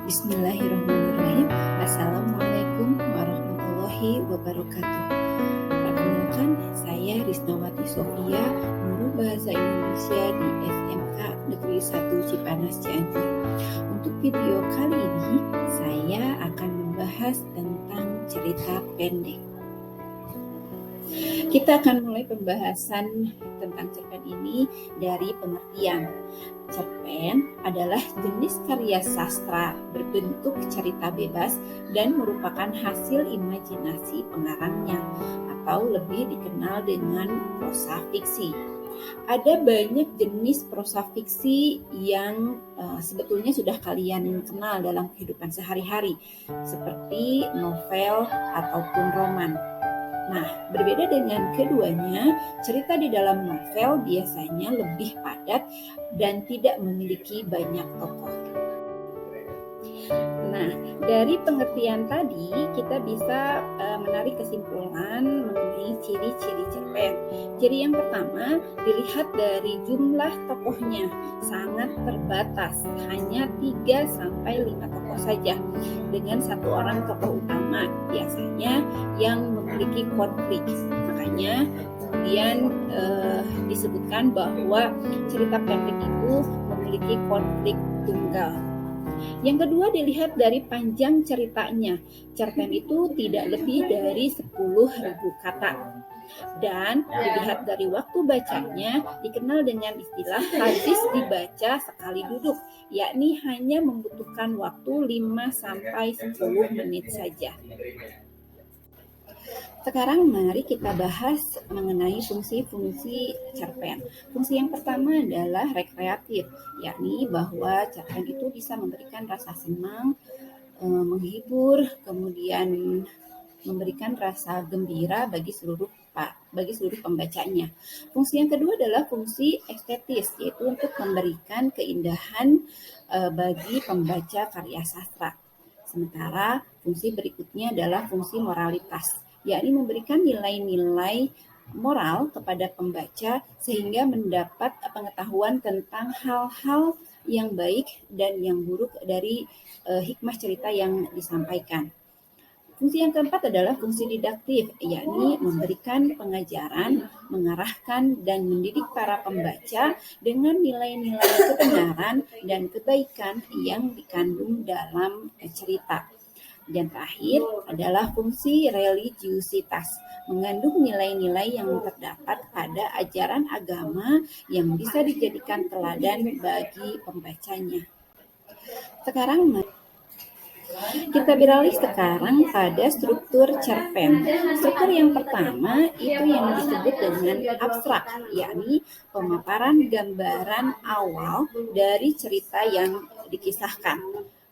Bismillahirrahmanirrahim. Assalamualaikum warahmatullahi wabarakatuh. Perkenalkan, saya Risnawati Sofia, guru Bahasa Indonesia di SMK Negeri 1 Cipanas Cianjur. Untuk video kali ini, saya akan membahas tentang cerita pendek. Kita akan mulai pembahasan tentang cerpen ini dari pengertian. Cerpen adalah jenis karya sastra berbentuk cerita bebas dan merupakan hasil imajinasi pengarangnya, atau lebih dikenal dengan prosa fiksi. Ada banyak jenis prosa fiksi yang sebetulnya sudah kalian kenal dalam kehidupan sehari-hari, seperti novel ataupun roman. Nah, berbeda dengan keduanya, cerita di dalam novel biasanya lebih padat dan tidak memiliki banyak tokoh. Nah, dari pengertian tadi kita bisa menarik kesimpulan mengenai ciri-ciri cerpen. Ciri yang pertama, dilihat dari jumlah tokohnya, sangat terbatas, hanya 3-5 tokoh saja, dengan satu orang tokoh utama, biasanya yang memiliki konflik. Makanya kemudian disebutkan bahwa cerita pendek itu memiliki konflik tunggal. Yang kedua, dilihat dari panjang ceritanya. Cerpen itu tidak lebih dari 10.000 kata. Dan dilihat dari waktu bacanya, dikenal dengan istilah habis dibaca sekali duduk, yakni hanya membutuhkan waktu 5-10 menit saja. Sekarang mari kita bahas mengenai fungsi-fungsi cerpen. Fungsi yang pertama adalah rekreatif, yakni bahwa cerpen itu bisa memberikan rasa senang, menghibur, kemudian memberikan rasa gembira bagi seluruh pembacanya. Fungsi yang kedua adalah fungsi estetis, yaitu untuk memberikan keindahan bagi pembaca karya sastra. Sementara fungsi berikutnya adalah fungsi moralitas, yakni memberikan nilai-nilai moral kepada pembaca sehingga mendapat pengetahuan tentang hal-hal yang baik dan yang buruk dari hikmah cerita yang disampaikan. Fungsi yang keempat adalah fungsi didaktif, yakni memberikan pengajaran, mengarahkan, dan mendidik para pembaca dengan nilai-nilai kebenaran dan kebaikan yang dikandung dalam cerita. Dan terakhir adalah fungsi religiusitas, mengandung nilai-nilai yang terdapat pada ajaran agama yang bisa dijadikan teladan bagi pembacanya. Sekarang kita beralih sekarang pada struktur cerpen. Struktur yang pertama itu yang disebut dengan abstrak, yakni pemaparan gambaran awal dari cerita yang dikisahkan.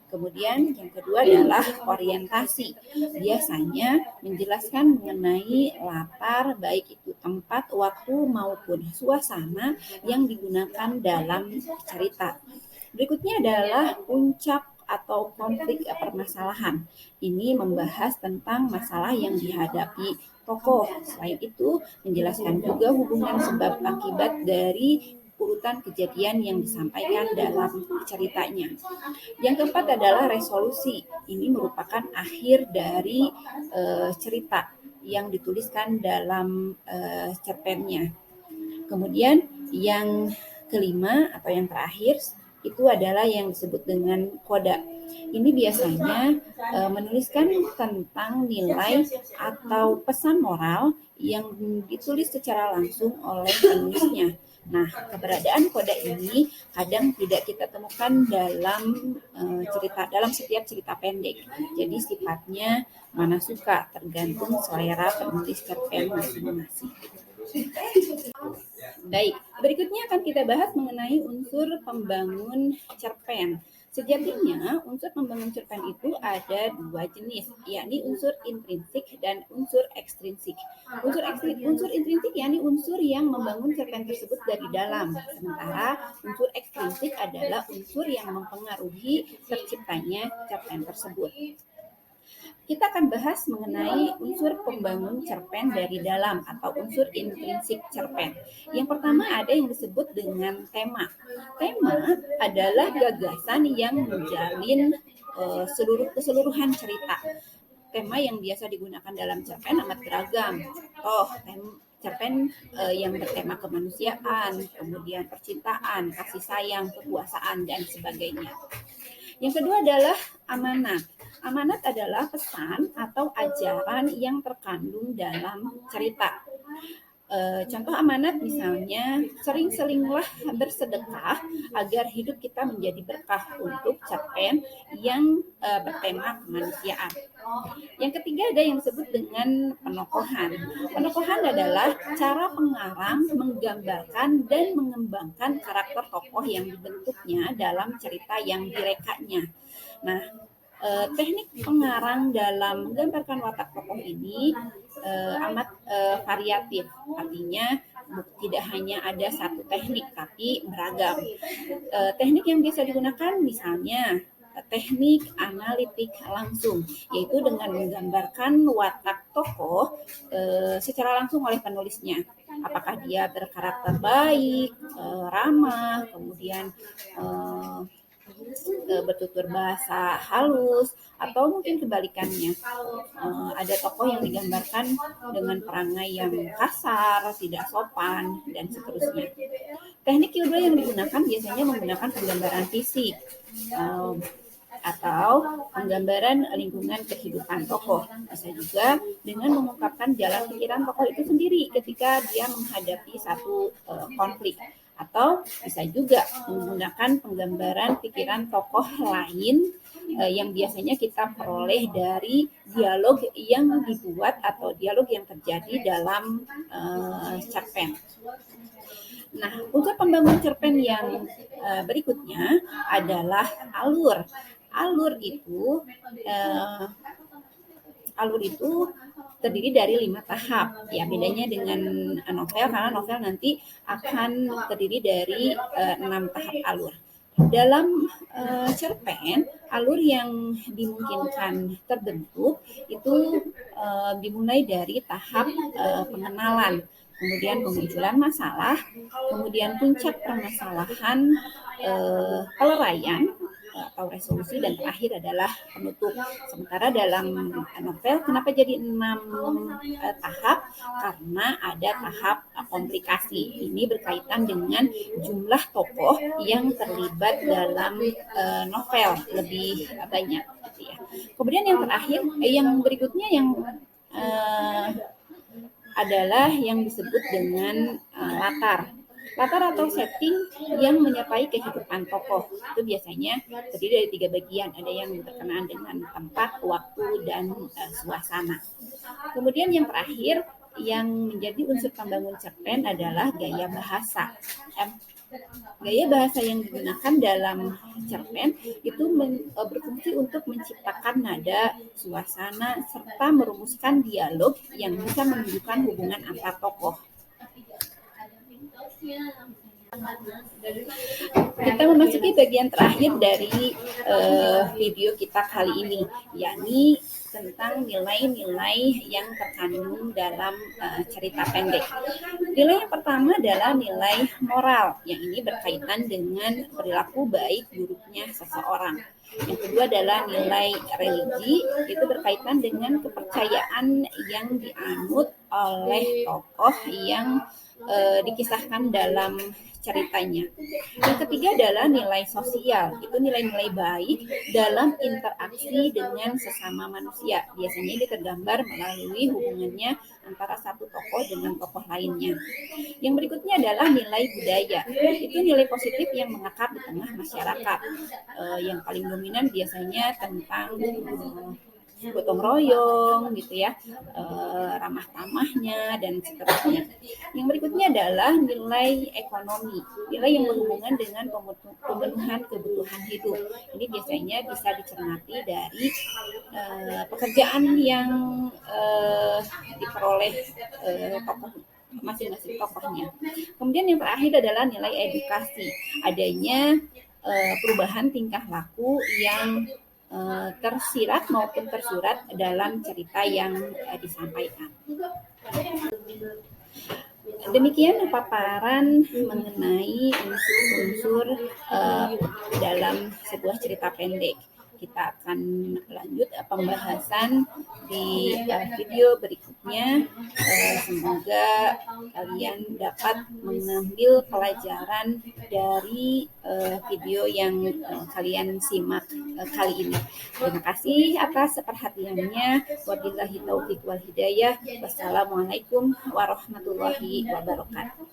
Kemudian yang kedua adalah orientasi. Biasanya menjelaskan mengenai latar, baik itu tempat, waktu maupun suasana yang digunakan dalam cerita. Berikutnya adalah puncak atau konflik permasalahan. Ini membahas tentang masalah yang dihadapi tokoh. Selain itu, menjelaskan juga hubungan sebab akibat dari urutan kejadian yang disampaikan dalam ceritanya. Yang keempat adalah resolusi. Ini merupakan akhir dari cerita yang dituliskan dalam cerpennya. Kemudian yang kelima atau yang terakhir itu adalah yang disebut dengan koda. Ini biasanya menuliskan tentang nilai atau pesan moral yang ditulis secara langsung oleh penulisnya. Nah, keberadaan koda ini kadang tidak kita temukan dalam dalam setiap cerita pendek. Jadi sifatnya mana suka, tergantung selera penulis cerpen masing-masing. Baik, berikutnya akan kita bahas mengenai unsur pembangun cerpen. Sejatinya, unsur pembangun cerpen itu ada dua jenis, yakni unsur intrinsik dan unsur ekstrinsik. Unsur intrinsik yakni unsur yang membangun cerpen tersebut dari dalam, sementara unsur ekstrinsik adalah unsur yang mempengaruhi terciptanya cerpen tersebut. kita akan bahas mengenai unsur pembangun cerpen dari dalam atau unsur intrinsik cerpen. Yang pertama ada yang disebut dengan tema. Tema adalah gagasan yang menjalin seluruh keseluruhan cerita. Tema yang biasa digunakan dalam cerpen amat beragam. Cerpen yang bertema kemanusiaan, kemudian percintaan, kasih sayang, kekuasaan, dan sebagainya. Yang kedua adalah amanat. Amanat adalah pesan atau ajaran yang terkandung dalam cerita. Contoh amanat misalnya, sering-seringlah bersedekah agar hidup kita menjadi berkah, untuk cerpen yang bertema kemanusiaan. Yang ketiga ada yang disebut dengan penokohan. Penokohan adalah cara pengarang menggambarkan dan mengembangkan karakter tokoh yang dibentuknya dalam cerita yang direkanya. Nah, teknik pengarang dalam menggambarkan watak tokoh ini amat variatif. Artinya tidak hanya ada satu teknik, tapi beragam. Teknik yang bisa digunakan misalnya teknik analitik langsung, yaitu dengan menggambarkan watak tokoh secara langsung oleh penulisnya. Apakah dia berkarakter baik, ramah, kemudian bertutur bahasa halus, atau mungkin kebalikannya. Ada tokoh yang digambarkan dengan perangai yang kasar, tidak sopan, dan seterusnya. Teknik kedua yang digunakan biasanya menggunakan penggambaran fisik atau penggambaran lingkungan kehidupan tokoh. Bisa juga dengan mengungkapkan jalan pikiran tokoh itu sendiri ketika dia menghadapi satu konflik. Atau bisa juga menggunakan penggambaran pikiran tokoh lain yang biasanya kita peroleh dari dialog yang dibuat atau dialog yang terjadi dalam cerpen. Nah, unsur pembangun cerpen yang berikutnya adalah alur. Alur itu terdiri dari 5 tahap. Ya, bedanya dengan novel, karena novel nanti akan terdiri dari 6 tahap alur. Dalam cerpen, alur yang dimungkinkan terbentuk itu dimulai dari tahap pengenalan, kemudian pemunculan masalah, kemudian puncak permasalahan, peleraian atau resolusi, dan terakhir adalah penutup. Sementara dalam novel kenapa jadi 6 tahap? Karena ada tahap komplikasi. Ini berkaitan dengan jumlah tokoh yang terlibat dalam novel lebih banyak, gitu ya. Kemudian yang terakhir, yang berikutnya yang adalah yang disebut dengan latar. Latar atau setting yang menyertai kehidupan tokoh itu biasanya terdiri dari 3 bagian. Ada yang berkenaan dengan tempat, waktu, dan suasana. Kemudian yang terakhir yang menjadi unsur pembangun cerpen adalah gaya bahasa. Gaya bahasa yang digunakan dalam cerpen itu berfungsi untuk menciptakan nada, suasana, serta merumuskan dialog yang bisa menunjukkan hubungan antar tokoh. Kita memasuki bagian terakhir dari video kita kali ini, yakni tentang nilai-nilai yang terkandung dalam cerita pendek. Nilai yang pertama adalah nilai moral, yang ini berkaitan dengan perilaku baik buruknya seseorang. Yang kedua adalah nilai religi, itu berkaitan dengan kepercayaan yang dianut oleh tokoh yang dikisahkan dalam ceritanya. Yang ketiga adalah nilai sosial, itu nilai-nilai baik dalam interaksi dengan sesama manusia. Biasanya ini tergambar melalui hubungannya antara satu tokoh dengan tokoh lainnya. Yang berikutnya adalah nilai budaya, itu nilai positif yang mengakar di tengah masyarakat. Yang paling dominan biasanya tentang gotong royong, gitu ya, ramah tamahnya, dan seterusnya. Yang berikutnya adalah nilai ekonomi, nilai yang berhubungan dengan pemenuhan kebutuhan hidup. Ini biasanya bisa dicermati dari pekerjaan yang diperoleh tokoh masing-masing tokohnya. Kemudian yang terakhir adalah nilai edukasi, adanya perubahan tingkah laku yang tersirat maupun tersurat dalam cerita yang disampaikan. Demikian paparan mengenai unsur-unsur dalam sebuah cerita pendek. Kita akan lanjut pembahasan di video berikutnya. Semoga kalian dapat mengambil pelajaran dari video yang kalian simak kali ini. Terima kasih atas perhatiannya. Wabillahi taufiq wal hidayah. Wassalamualaikum warahmatullahi wabarakatuh.